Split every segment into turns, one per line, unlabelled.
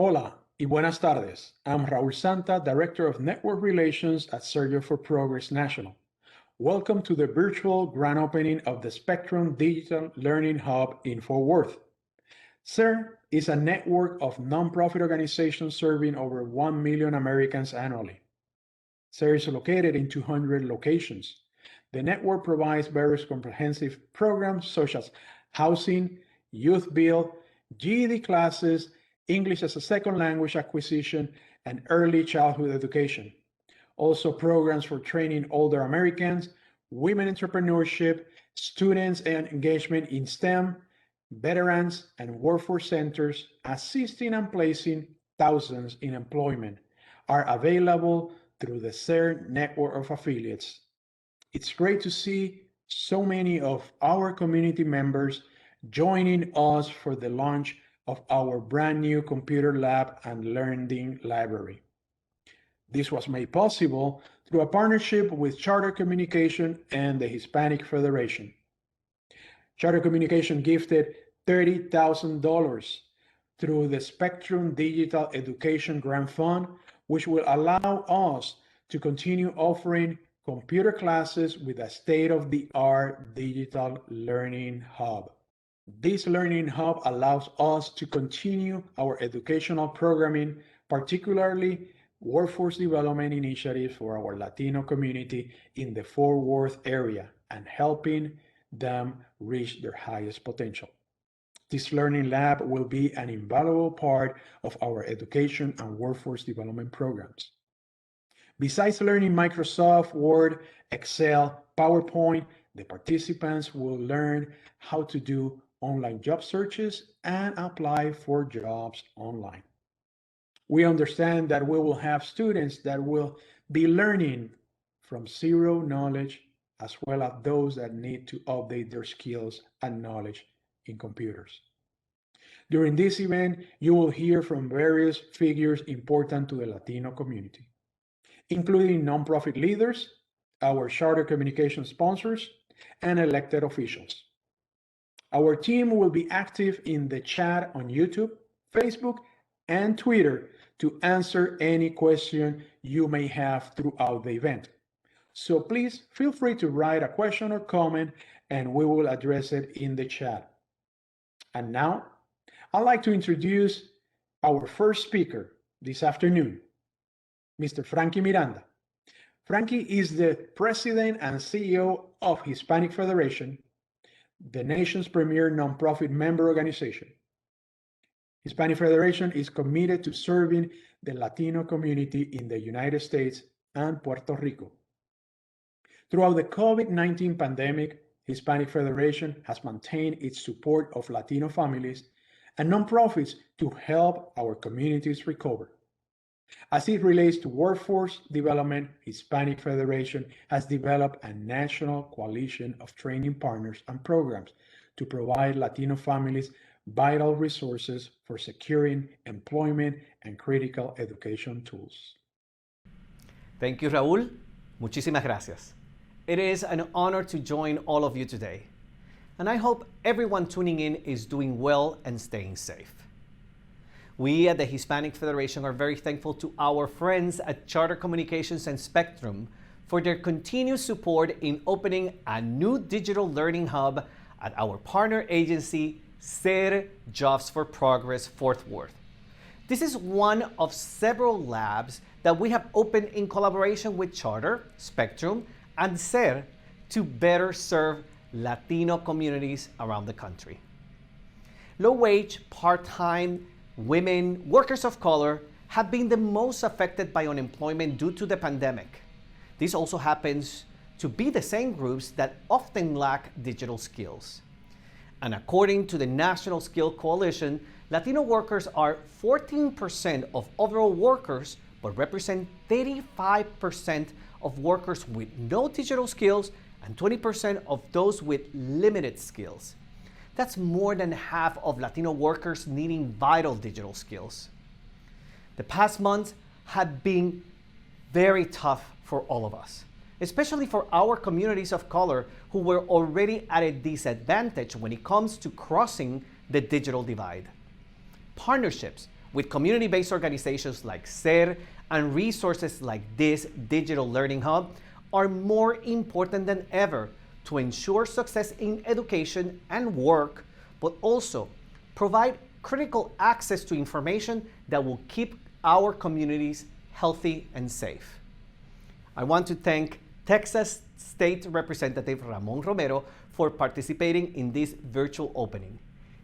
Hola y buenas tardes. I'm Raul Santa, Director of Network Relations at Sergio for Progress National. Welcome to the virtual grand opening of the Spectrum Digital Learning Hub in Fort Worth. CER is a network of nonprofit organizations serving over 1 million Americans annually. CER is located in 200 locations. The network provides various comprehensive programs such as housing, youth build, GED classes, English as a second language acquisition, and early childhood education. Also, programs for training older Americans, women entrepreneurship, students and engagement in STEM, veterans, and workforce centers, assisting and placing thousands in employment, are available through the CER network of affiliates. It's great to see so many of our community members joining us for the launch of our brand new computer lab and learning library. This was made possible through a partnership with Charter Communication and the Hispanic Federation. Charter Communication gifted $30,000 through the Spectrum Digital Education Grant Fund, which will allow us to continue offering computer classes with a state-of-the-art digital learning hub. This learning hub allows us to continue our educational programming, particularly workforce development initiatives for our Latino community in the Fort Worth area and helping them reach their highest potential. This learning lab will be an invaluable part of our education and workforce development programs. Besides learning Microsoft Word, Excel, PowerPoint, the participants will learn how to do online job searches and apply for jobs online. We understand that we will have students that will be learning from zero knowledge, as well as those that need to update their skills and knowledge in computers. During this event, you will hear from various figures important to the Latino community, including nonprofit leaders, our Charter Communication sponsors, and elected officials. Our team will be active in the chat on YouTube, Facebook, and Twitter to answer any question you may have throughout the event. So please feel free to write a question or comment and we will address it in the chat. And now, I'd like to introduce our first speaker this afternoon, Mr. Frankie Miranda. Frankie is the president and CEO of Hispanic Federation, the nation's premier nonprofit member organization. Hispanic Federation is committed to serving the Latino community in the United States and Puerto Rico. Throughout the COVID-19 pandemic, Hispanic Federation has maintained its support of Latino families and nonprofits to help our communities recover. As it relates to workforce development, Hispanic Federation has developed a national coalition of training partners and programs to provide Latino families vital resources for securing employment and critical education tools.
Thank you, Raul. Muchísimas gracias. It is an honor to join all of you today. And I hope everyone tuning in is doing well and staying safe. We at the Hispanic Federation are very thankful to our friends at Charter Communications and Spectrum for their continued support in opening a new digital learning hub at our partner agency, CER Jobs for Progress Fort Worth. This is one of several labs that we have opened in collaboration with Charter, Spectrum, and CER to better serve Latino communities around the country. Low-wage, part-time, women, workers of color have been the most affected by unemployment due to the pandemic. This also happens to be the same groups that often lack digital skills. And according to the National Skill Coalition, Latino workers are 14% of overall workers, but represent 35% of workers with no digital skills and 20% of those with limited skills. That's more than half of Latino workers needing vital digital skills. The past months have been very tough for all of us, especially for our communities of color who were already at a disadvantage when it comes to crossing the digital divide. Partnerships With community-based organizations like SER and resources like this Digital Learning Hub are more important than ever to ensure success in education and work, but also provide critical access to information that will keep our communities healthy and safe. I want to thank Texas State Representative Ramon Romero for participating in this virtual opening.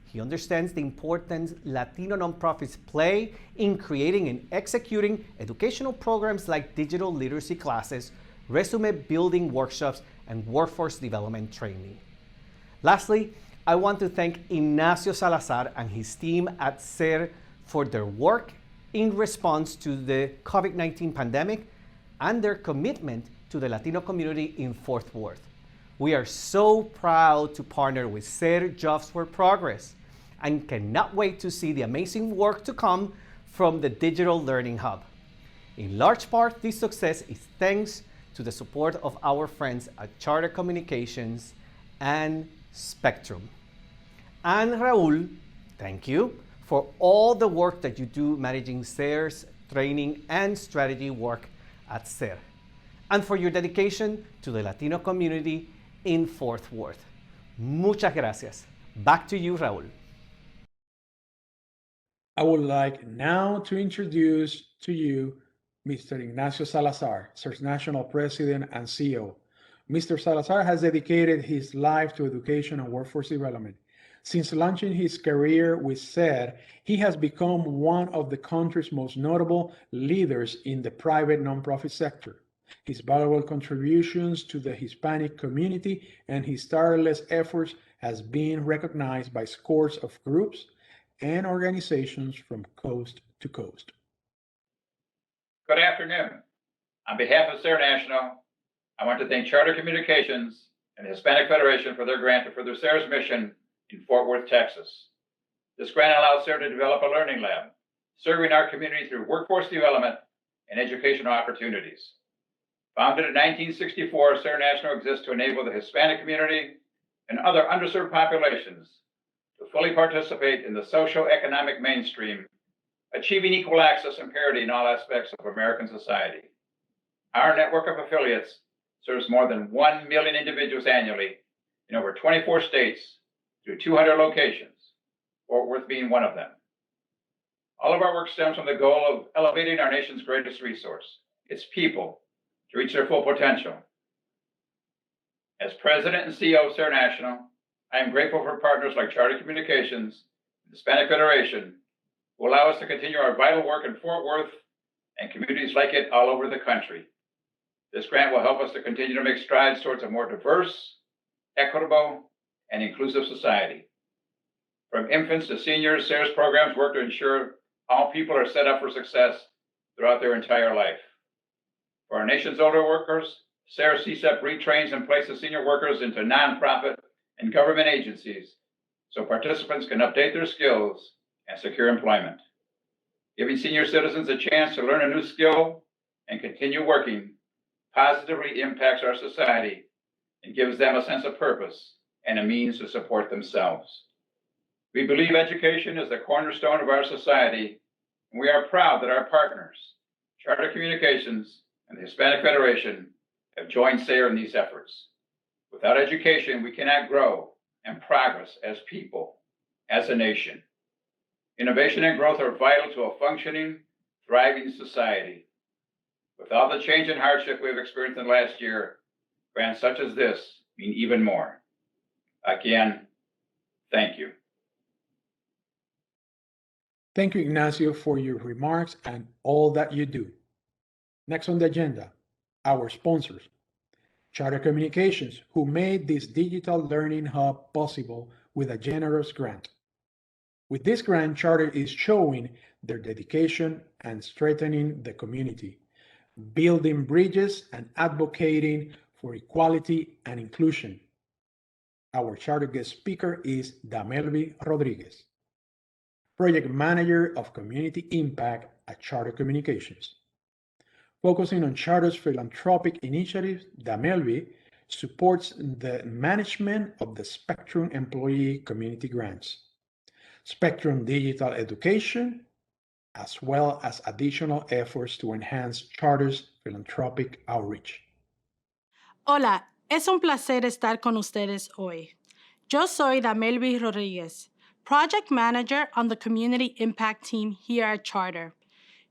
He understands the importance Latino nonprofits play in creating and executing educational programs like digital literacy classes, resume building workshops, and workforce development training. Lastly, I want to thank Ignacio Salazar and his team at SER for their work in response to the COVID-19 pandemic and their commitment to the Latino community in Fort Worth. We are so proud to partner with SER Jobs for Progress and cannot wait to see the amazing work to come from the Digital Learning Hub. In large part, this success is thanks to the support of our friends at Charter Communications and Spectrum. And Raul, thank you for all the work that you do managing SER's training and strategy work at SER, and for your dedication to the Latino community in Fort Worth. Muchas gracias. Back to you, Raul.
I would like now to introduce to you Mr. Ignacio Salazar, SER's National President and CEO. Mr. Salazar has dedicated his life to education and workforce development. Since launching his career with SER, he has become one of the country's most notable leaders in the private nonprofit sector. His valuable contributions to the Hispanic community and his tireless efforts has been recognized by scores of groups and organizations from coast to coast.
Good afternoon. On behalf of SER National, I want to thank Charter Communications and the Hispanic Federation for their grant to further SER's mission in Fort Worth, Texas. This grant allows SER to develop a learning lab, serving our community through workforce development and educational opportunities. Founded in 1964, SER National exists to enable the Hispanic community and other underserved populations to fully participate in the socio-economic mainstream, achieving equal access and parity in all aspects of American society. Our network of affiliates serves more than 1 million individuals annually in over 24 states through 200 locations, Fort Worth being one of them. All of our work stems from the goal of elevating our nation's greatest resource, its people, to reach their full potential. As President and CEO of SER National, I am grateful for partners like Charter Communications and the Hispanic Federation who allow us to continue our vital work in Fort Worth and communities like it all over the country. This grant will help us to continue to make strides towards a more diverse, equitable, and inclusive society. From infants to seniors, SER's programs work to ensure all people are set up for success throughout their entire life. For our nation's older workers, SER CSEP retrains and places senior workers into nonprofit and government agencies so participants can update their skills and secure employment. Giving senior citizens a chance to learn a new skill and continue working positively impacts our society and gives them a sense of purpose and a means to support themselves. We believe education is the cornerstone of our society, and we are proud that our partners, Charter Communications and the Hispanic Federation, have joined SER in these efforts. Without education, we cannot grow and progress as people, as a nation. Innovation and growth are vital to a functioning, thriving society. With all the change and hardship we've experienced in the last year, grants such as this mean even more. Again, thank you.
Thank you, Ignacio, for your remarks and all that you do. Next on the agenda, our sponsors, Charter Communications, who made this digital learning hub possible with a generous grant. With this grant, Charter is showing their dedication and strengthening the community, building bridges and advocating for equality and inclusion. Our Charter guest speaker is Damelvi Rodriguez, Project Manager of Community Impact at Charter Communications. Focusing on Charter's philanthropic initiatives, Damelvi supports the management of the Spectrum employee community grants, Spectrum Digital Education, as well as additional efforts to enhance Charter's philanthropic outreach.
Hola, es un placer estar con ustedes hoy. Yo soy Damelby Rodriguez, Project Manager on the Community Impact Team here at Charter.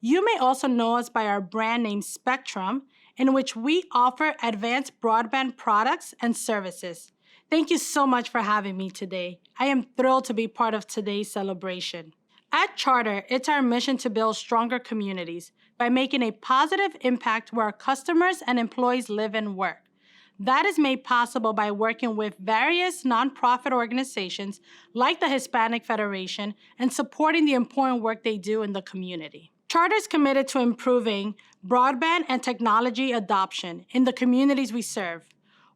You may also know us by our brand name Spectrum, in which we offer advanced broadband products and services. Thank you so much for having me today. I am thrilled to be part of today's celebration. At Charter, it's our mission to build stronger communities by making a positive impact where our customers and employees live and work. That is made possible by working with various nonprofit organizations like the Hispanic Federation and supporting the important work they do in the community. Charter is committed to improving broadband and technology adoption in the communities we serve.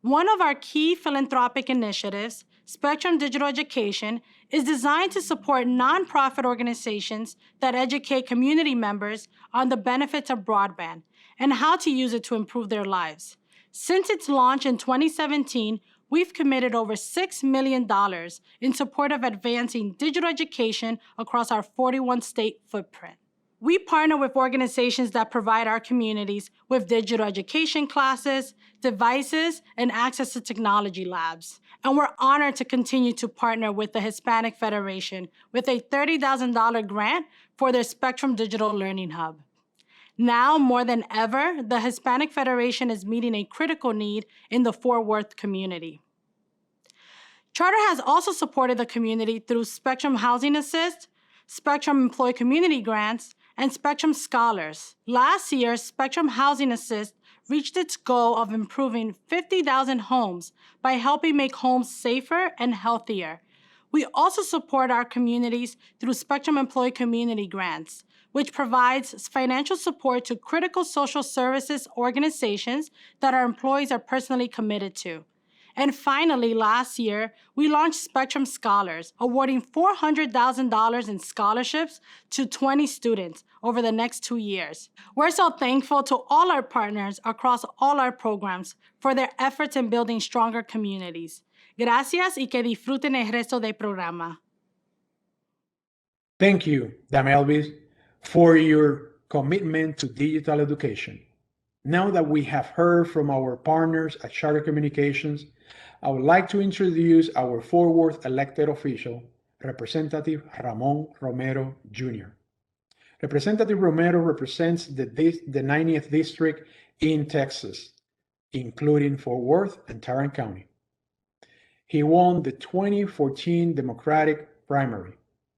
One of our key philanthropic initiatives, Spectrum Digital Education, is designed to support nonprofit organizations that educate community members on the benefits of broadband and how to use it to improve their lives. Since its launch in 2017, we've committed over $6 million in support of advancing digital education across our 41-state footprint. We partner with organizations that provide our communities with digital education classes, devices, and access to technology labs. And we're honored to continue to partner with the Hispanic Federation with a $30,000 grant for their Spectrum Digital Learning Hub. Now, more than ever, the Hispanic Federation is meeting a critical need in the Fort Worth community. Charter has also supported the community through Spectrum Housing Assist, Spectrum Employee Community Grants, and Spectrum Scholars. Last year, Spectrum Housing Assist reached its goal of improving 50,000 homes by helping make homes safer and healthier. We also support our communities through Spectrum Employee Community Grants, which provides financial support to critical social services organizations that our employees are personally committed to. And finally, last year, we launched Spectrum Scholars, awarding $400,000 in scholarships to 20 students over the next 2 years. We're so thankful to all our partners across all our programs for their efforts in building stronger communities. Gracias y que disfruten el resto del programa.
Thank you, Damelby, for your commitment to digital education. Now that we have heard from our partners at Charter Communications, I would like to introduce our Fort Worth elected official, Representative Ramon Romero, Jr. Representative Romero represents the 90th District in Texas, including Fort Worth and Tarrant County. He won the 2014 Democratic primary,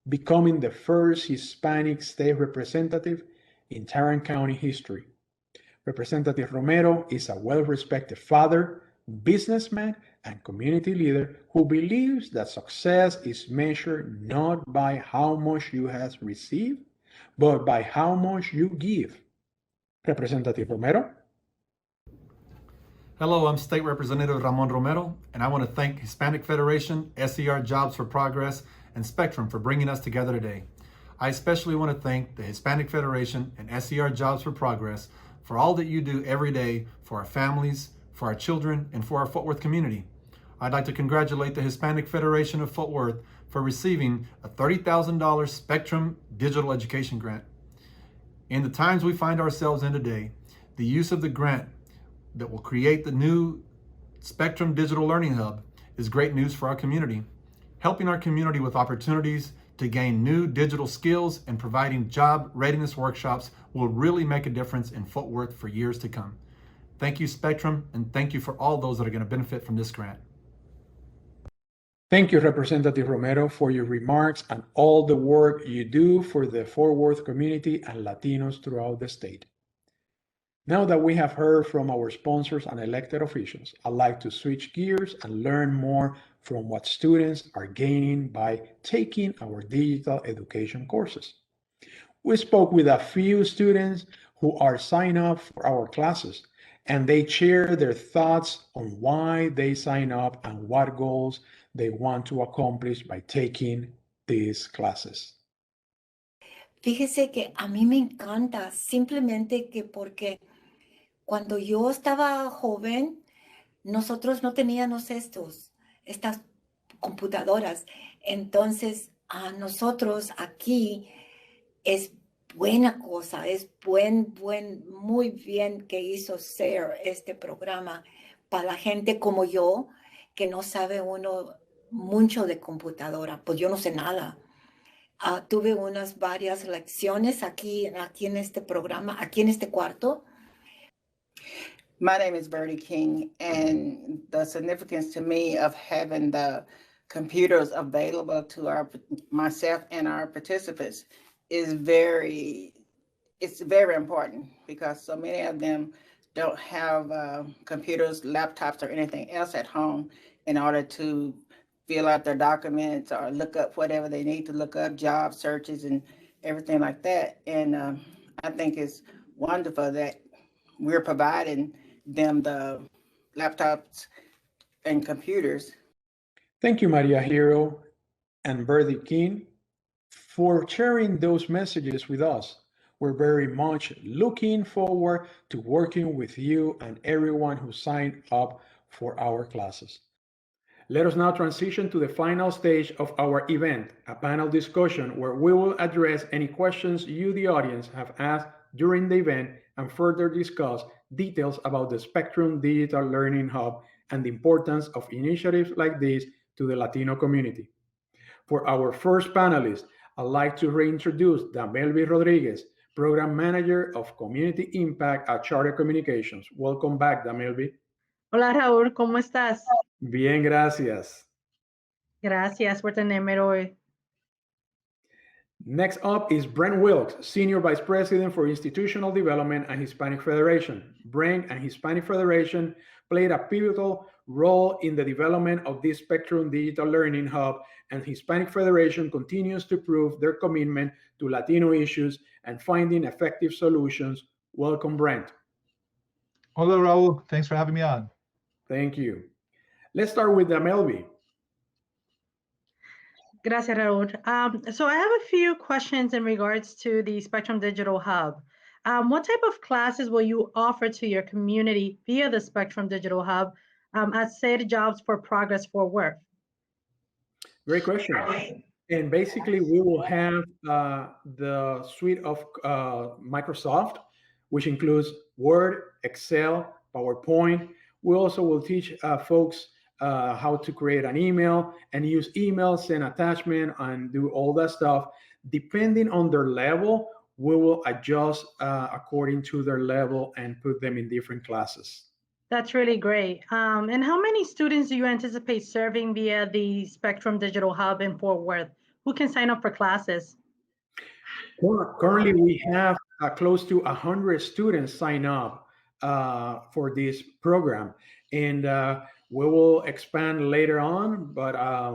becoming the first Hispanic state representative in Tarrant County history. Representative Romero is a well-respected father, businessman, and community leader who believes that success is measured not by how much you have received, but by how much you give. Representative Romero.
Hello, I'm State Representative Ramon Romero, and I want to thank Hispanic Federation, SER Jobs for Progress, and Spectrum for bringing us together today. I especially want to thank the Hispanic Federation and SER Jobs for Progress for all that you do every day for our families, for our children, and for our Fort Worth community. I'd like to congratulate the Hispanic Federation of Fort Worth for receiving a $30,000 Spectrum Digital Education Grant. In the times we find ourselves in today, the use of the grant that will create the new Spectrum Digital Learning Hub is great news for our community. Helping our community with opportunities to gain new digital skills and providing job readiness workshops will really make a difference in Fort Worth for years to come. Thank you, Spectrum, and thank you for all those that are going to benefit from this grant.
Thank you, Representative Romero, for your remarks and all the work you do for the Fort Worth community and Latinos throughout the state. Now that we have heard from our sponsors and elected officials, I'd like to switch gears and learn more from what students are gaining by taking our digital education courses. We spoke with a few students who are signed up for our classes, and they share their thoughts on why they sign up and what goals they want to accomplish by taking these classes.
Fíjese que a mí me encanta, simplemente que porque cuando yo estaba joven, nosotros no teníamos estas computadoras. Entonces, a nosotros aquí es buena cosa, es muy bien que hizo SARE este programa para la gente como yo, que no sabe uno mucho de computadora, pues yo no sé nada. Tuve varias lecciones aquí en este programa, aquí en este cuarto.
My name is Bertie King, and the significance to me of having the computers available to myself and our participants is it's very important, because so many of them don't have computers, laptops, or anything else at home in order to fill out their documents or look up whatever they need to look up, job searches and everything like that. And I think it's wonderful that we're providing them the laptops and computers.
Thank you, Maria Hero and Bertie King, for sharing those messages with us. We're very much looking forward to working with you and everyone who signed up for our classes. Let us now transition to the final stage of our event, a panel discussion where we will address any questions you, the audience, have asked during the event and further discuss details about the Spectrum Digital Learning Hub and the importance of initiatives like this to the Latino community. For our first panelist, I'd like to reintroduce Damelby Rodriguez, Program Manager of Community Impact at Charter Communications. Welcome back, Damelby.
Hola Raúl, ¿cómo estás?
Bien, gracias.
Gracias por tenerme hoy.
Next up is Brent Wilkes, Senior Vice President for Institutional Development at Hispanic Federation. Brent and Hispanic Federation played a pivotal role in the development of this Spectrum Digital Learning Hub, and Hispanic Federation continues to prove their commitment to Latino issues and finding effective solutions. Welcome, Brent.
Hola, Raul. Thanks for having me on.
Thank you. Let's start with Damelby.
Gracias, Raúl. So I have a few questions in regards to the Spectrum Digital Hub. What type of classes will you offer to your community via the Spectrum Digital Hub at SARE Jobs for Progress for Work?
Great question. And basically, we will have the suite of Microsoft, which includes Word, Excel, PowerPoint. We also will teach folks how to create an email and use email, send attachment, and do all that stuff. Depending on their level, we will adjust according to their level and put them in different classes.
That's really great. And how many students do you anticipate serving via the Spectrum Digital Hub in Fort Worth? Who can sign up for classes?
Currently, we have close to 100 students sign up for this program. And we will expand later on, but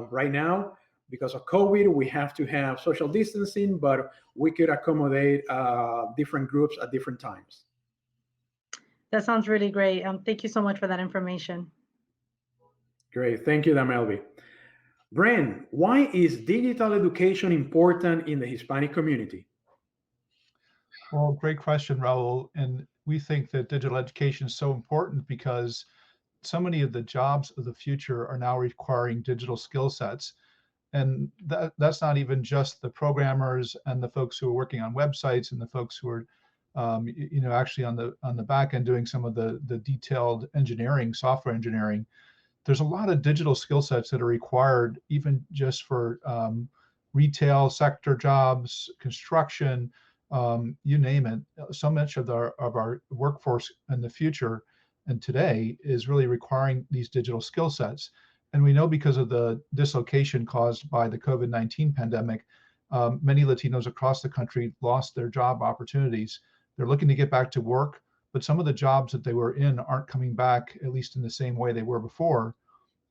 right now, because of COVID, we have to have social distancing, but we could accommodate different groups at different times.
That sounds really great. Thank you so much for that information.
Great. Thank you, Damelby. Brent, why is digital education important in the Hispanic community?
Well, great question, Raul. And we think that digital education is so important because so many of the jobs of the future are now requiring digital skill sets. And that's not even just the programmers and the folks who are working on websites and the folks who are actually on the back end doing some of the detailed engineering, software engineering. There's a lot of digital skill sets that are required even just for retail sector jobs, construction, you name it. So much of our workforce in the future and today is really requiring these digital skill sets. And we know because of the dislocation caused by the COVID-19 pandemic, many Latinos across the country lost their job opportunities. They're looking to get back to work, but some of the jobs that they were in aren't coming back, at least in the same way they were before.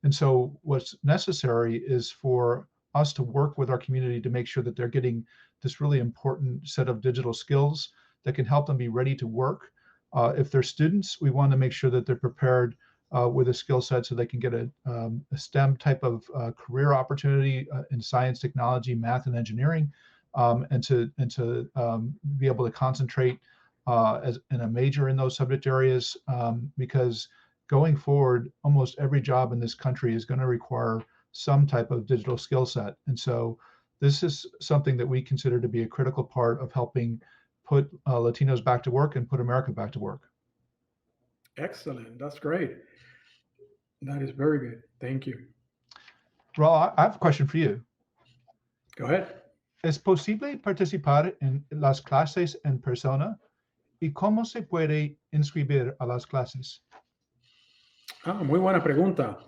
And so what's necessary is for us to work with our community to make sure that they're getting this really important set of digital skills that can help them be ready to work. If they're students, we want to make sure that they're prepared with a skill set so they can get a STEM type of career opportunity in science, technology, math, and engineering, and to be able to concentrate as in a major in those subject areas, because going forward, almost every job in this country is going to require some type of digital skill set. And so This is something that we consider to be a critical part of helping put Latinos back to work and put America back to work.
Excellent. That's great. That is very good. Thank you.
Raul, I have a question for you.
Go ahead.
¿Es posible participar en las clases en persona? ¿Y cómo se puede inscribir a las clases?
Muy buena pregunta.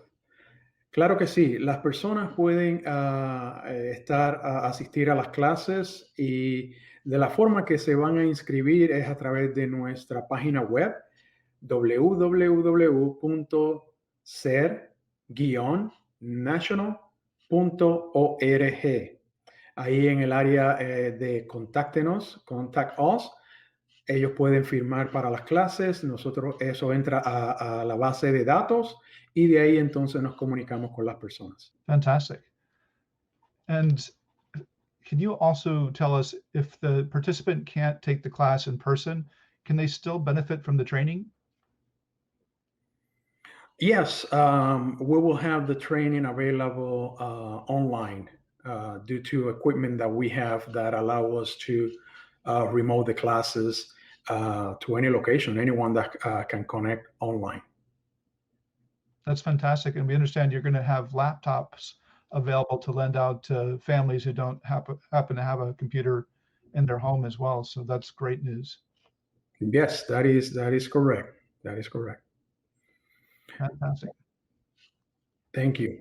Claro que sí, las personas pueden asistir a las clases y de la forma que se van a inscribir es a través de nuestra página web www.ser-national.org. Ahí en el área de contáctenos, Contact Us, ellos pueden firmar para las clases, eso entra a la base de datos y de ahí entonces nos comunicamos con las personas.
Fantastic. And can you also tell us if the participant can't take the class in person, can they still benefit from the training?
Yes, we will have the training available online due to equipment that we have that allow us to remote the classes to any location, anyone that can connect online.
That's fantastic. And we understand you're going to have laptops available to lend out to families who don't happen to have a computer in their home as well. So that's great news.
Yes, that is correct. That is correct.
Fantastic.
Thank you.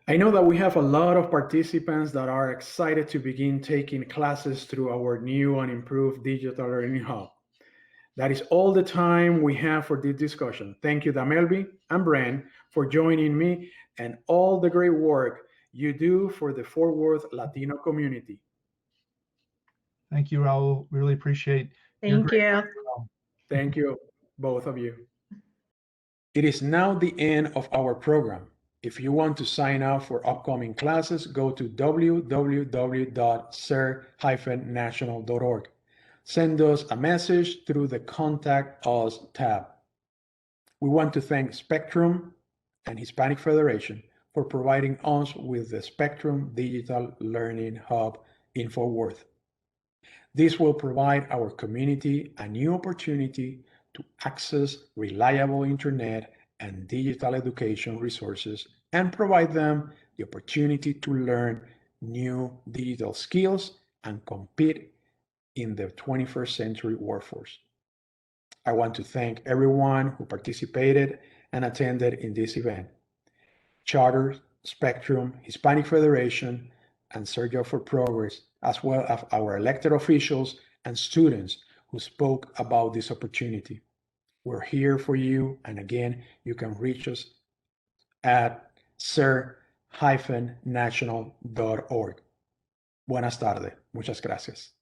I know that we have a lot of participants that are excited to begin taking classes through our new and improved Digital Learning Hub. That is all the time we have for this discussion. Thank you, Damelby and Bren, for joining me and all the great work you do for the Fort Worth Latino community.
Thank you, Raul. Really appreciate
Thank you.
Thank you, both of you. It is now the end of our program. If you want to sign up for upcoming classes, go to www.ser-national.org. Send us a message through the Contact Us tab. We want to thank Spectrum and Hispanic Federation for providing us with the Spectrum Digital Learning Hub in Fort Worth. This will provide our community a new opportunity to access reliable internet and digital education resources and provide them the opportunity to learn new digital skills and compete in the 21st century workforce. I want to thank everyone who participated and attended in this event. Charter, Spectrum, Hispanic Federation, and Sergio for Progress, as well as our elected officials and students who spoke about this opportunity. We're here for you, and again, you can reach us at ser-national.org. Buenas tardes. Muchas gracias.